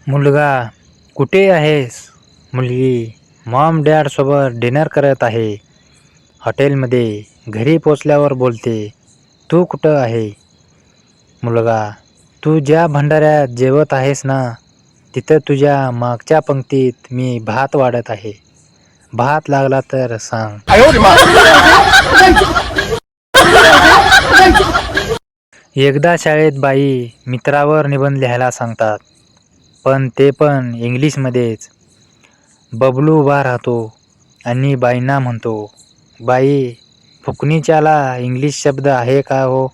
मुलगा, कुठे आहेस? मुलगी, मॉम डॅड सोबत डिनर करत आहे. हॉटेलमध्ये. घरी पोचल्यावर बोलते, तू कुठं आहे? मुलगा, तू ज्या भंडाऱ्यात जेवत आहेस ना, तिथं तुझ्या मागच्या पंक्तीत मी भात वाढत आहे. भात लागला तर सांग. एकदा शाळेत बाई मित्रावर निबंध लिहायला सांगतात, पण ते पण इंग्लिशमध्येच. बबलू उभा राहतो आणि बाईंना म्हणतो, बाई, फुकणीच्याला इंग्लिश शब्द आहे का हो?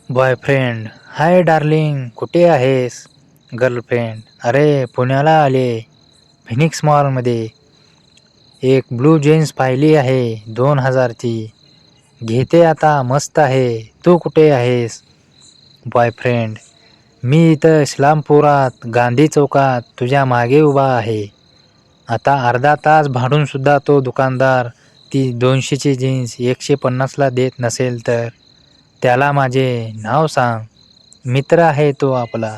बॉयफ्रेंड, हाय डार्लिंग, कुठे आहेस? गर्लफ्रेंड, अरे पुण्याला आले, फिनिक्स मॉलमध्ये. एक ब्लू जीन्स पाहिली आहे 2000ची. घेते आता, मस्त आहे. तू कुठे आहेस? बॉयफ्रेंड, मी इथं इस्लामपुरात गांधी चौकात तुझ्या मागे उभा आहे. आता अर्धा तास भाडूनसुद्धा तो दुकानदार ती 200ची जीन्स 150ला देत नसेल तर त्याला माझे नाव सांग. मित्र आहे तो आपला.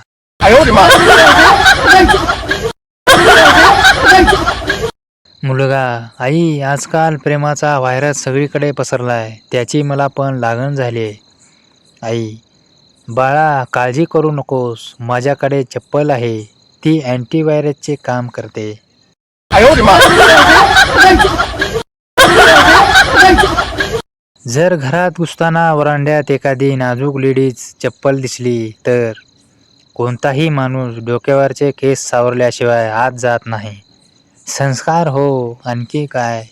मुलगा, आई, आजकाल प्रेमाचा व्हायरस सगळीकडे पसरलाय, त्याची मला पण लागण झाली आहे. आई, बाळा, काळजी करू नकोस, माझ्याकडे चप्पल आहे, ती अँटीव्हायरसचे काम करते. जर घरात घुसताना वरांड्यात एखादी नाजूक लेडीज चप्पल दिसली तर कोणताही माणूस डोक्यावरचे केस सावरल्याशिवाय आत जात नाही. संस्कार हो, आणखी काय.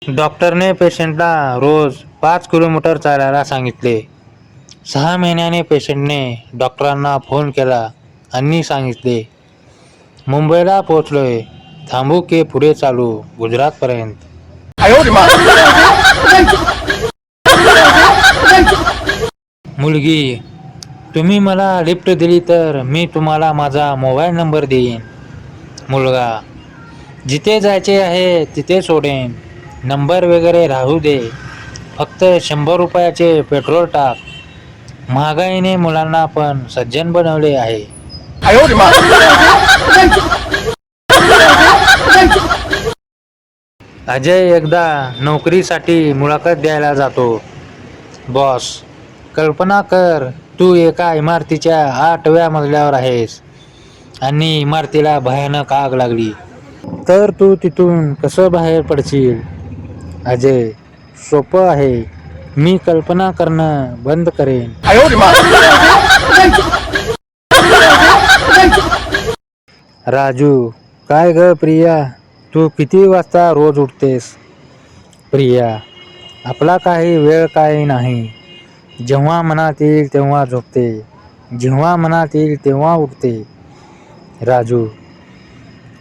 डॉक्टरने पेशंटला रोज 5 किलोमीटर चालायला सांगितले. 6 महिन्याने पेशंटने डॉक्टरांना फोन केला आणि सांगितले, मुंबईला पोहोचलोय, थांबू की पुढे चालू गुजरातपर्यंत? मुलगी, तुम्ही मला लिफ्ट दिली तर मी तुम्हाला माझा मोबाईल नंबर देईन. मुलगा, जिथे जायचे आहे तिथे सोडेन, नंबर वगैरे राहू दे, फक्त 100 रुपयाचे पेट्रोल टाक. महागाईने मुलांना पण सज्जन बनवले आहे. अजय एकदा नोकरीसाठी मुलाखत द्यायला जातो. बॉस, कल्पना कर, तू एका इमारतीच्या 8व्या मजल्यावर आहेस आणि इमारतीला भयानक आग लागली, तर तू तिथून कसं बाहेर पडशील? अजय, सोपं आहे, मी कल्पना करणं बंद करेन. राजू, काय ग प्रिया, तू किती वाजता रोज उठतेस? प्रिया, आपला काही वेळ काही नाही, जेव्हा मनात येईल तेव्हा झोपते, जेव्हा मनात येईल तेव्हा उठते. राजू,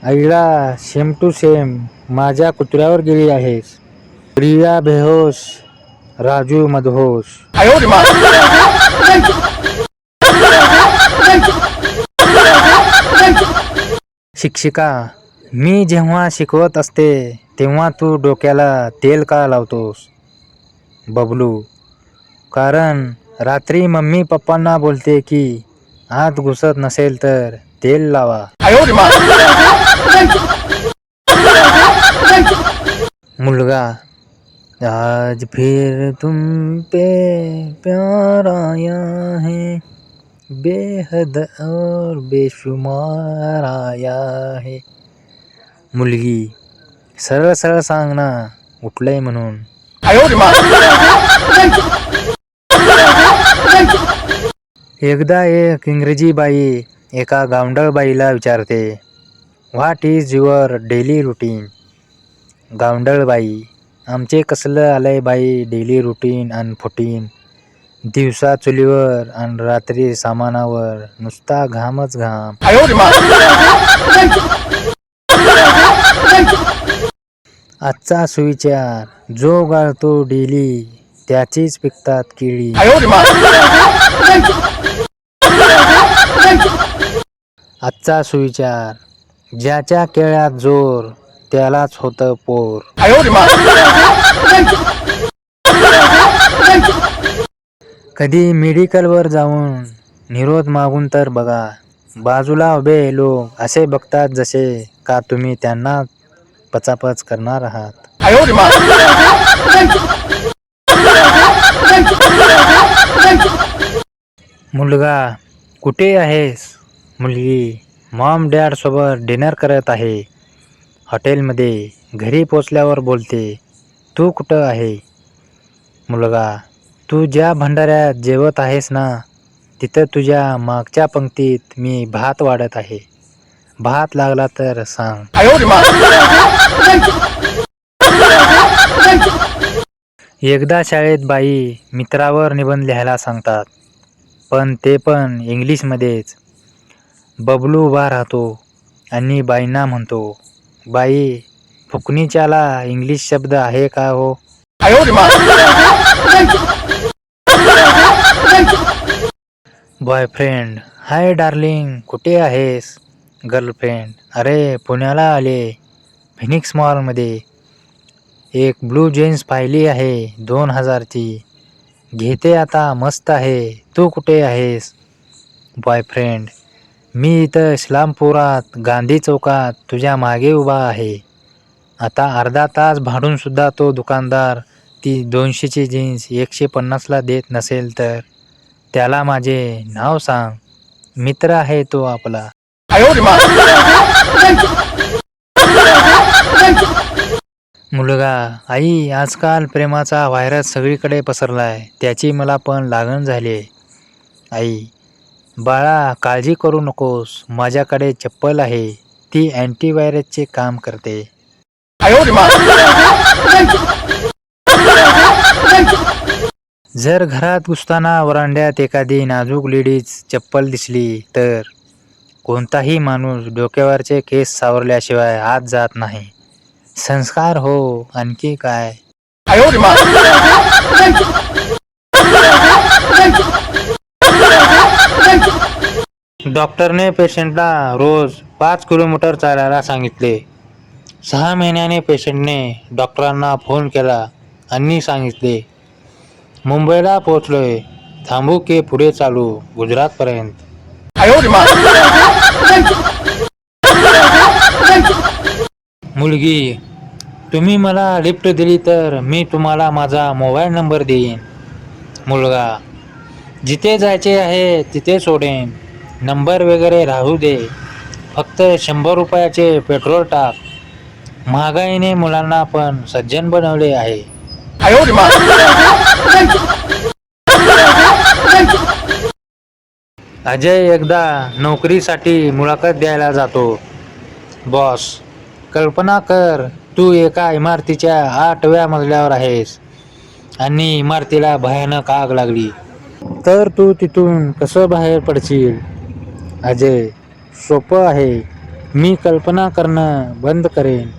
आईला सेम टू सेम, माझ्या कुत्र्यावर गेली आहेस. प्रिया बेहोश, राजू मदहोश. शिक्षिका, मी जेव्हा शिकवत असते तेव्हा तू डोक्याला तेल का लावतोस? बबलू, कारण रात्री मम्मी पप्पांना बोलते की आत घुसत नसेल तर तेल लावा. मुलगा, आज फिर तुम पे प्यार आया है, बेहद और बेशुमार आया है. मुलगी, सरळ सरळ सांग ना, उठलंय म्हणून. एकदा एक इंग्रजी बाई एका गावंढळ बाईला विचारते, what is your daily routine? गावंढळ बाई, आमचे कसलं आलंय बाई डेली रुटीन अन फुटीन, दिवसा चुलीवर आणि रात्री सामानावर, नुसता घामच घाम. आजचा सुविचार, जो गाळतो डेली त्याचीच पिकतात केळी. आजचा सुविचार, ज्याच्या केळ्यात जोर त्यालाच होतं पोर. कधी मेडिकलवर जाऊन निरोध मागून तर बघा. बाजूला उभे लोक असे बघतात जसे का तुम्ही त्यांना पचापच करणार आहात. मुलगा, कुठे आहेस? मुलगी, मॉम डॅड सोबत डिनर करत आहे हॉटेलमध्ये. घरी पोचल्यावर बोलते, तू कुठं आहे? मुलगा, तू ज्या भंडाऱ्यात जेवत आहेस ना, तिथं तुझ्या मागच्या पंक्तीत मी भात वाढत आहे. भात लागला तर सांग. एकदा शाळेत बाई मित्रावर निबंध लिहायला सांगतात, पण ते पण इंग्लिशमध्येच. बबलू उभा राहतो आणि बाईंना म्हणतो, बाई, फुकणीच्याला इंग्लिश शब्द आहे का हो? बॉयफ्रेंड, हाय डार्लिंग, कुठे आहेस? गर्लफ्रेंड, अरे पुण्याला आले, फिनिक्स मॉलमध्ये. एक ब्लू जीन्स पाहिली आहे 2000ची. घेते आता, मस्त आहे. तू कुठे आहेस? बॉयफ्रेंड, मी इथं इस्लामपुरात गांधी चौकात तुझ्या मागे उभा आहे. आता अर्धा तास भाडूनसुद्धा तो दुकानदार ती 200ची जीन्स 150ला देत नसेल तर त्याला माझे नाव सांग. मित्र आहे तो आपला. मुलगा, आई, आजकाल प्रेमाचा व्हायरस सगळीकडे पसरलाय, त्याची मला पण लागण झाली आहे. आई, बाळा, काळजी करू नकोस, माझ्याकडे चप्पल आहे, ती अँटीव्हायरसचे काम करते. जर घरात घुसताना वरांड्यात एखादी नाजूक लेडीज चप्पल दिसली तर कोणताही माणूस डोक्यावरचे केस सावरल्याशिवाय आत जात नाही. संस्कार हो, आणखी काय. डॉक्टरने पेशंटला रोज 5 किलोमीटर चालायला सांगितले. 6 महिन्याने पेशंटने डॉक्टरांना फोन केला आणि सांगितले, मुंबईला पोहोचलोय, थांबू की पुढे चालू गुजरातपर्यंत? मुलगी, तुम्ही मला लिफ्ट दिली तर मी तुम्हाला माझा मोबाईल नंबर देईन. मुलगा, जिथे जायचे आहे तिथे सोडेन, नंबर वगैरे राहू दे, फक्त 100 रुपयाचे पेट्रोल टाक. महागाईने मुलांना पण सज्जन बनवले आहे. अजय एकदा नोकरीसाठी मुलाखत द्यायला जातो. बॉस, कल्पना कर, तू एका इमारतीच्या 8व्या मजल्यावर आहेस आणि इमारतीला भयानक आग लागली, तर तू तिथून कसं बाहेर पडशील? अजय, सोपं आहे, मी कल्पना करणं बंद करेन.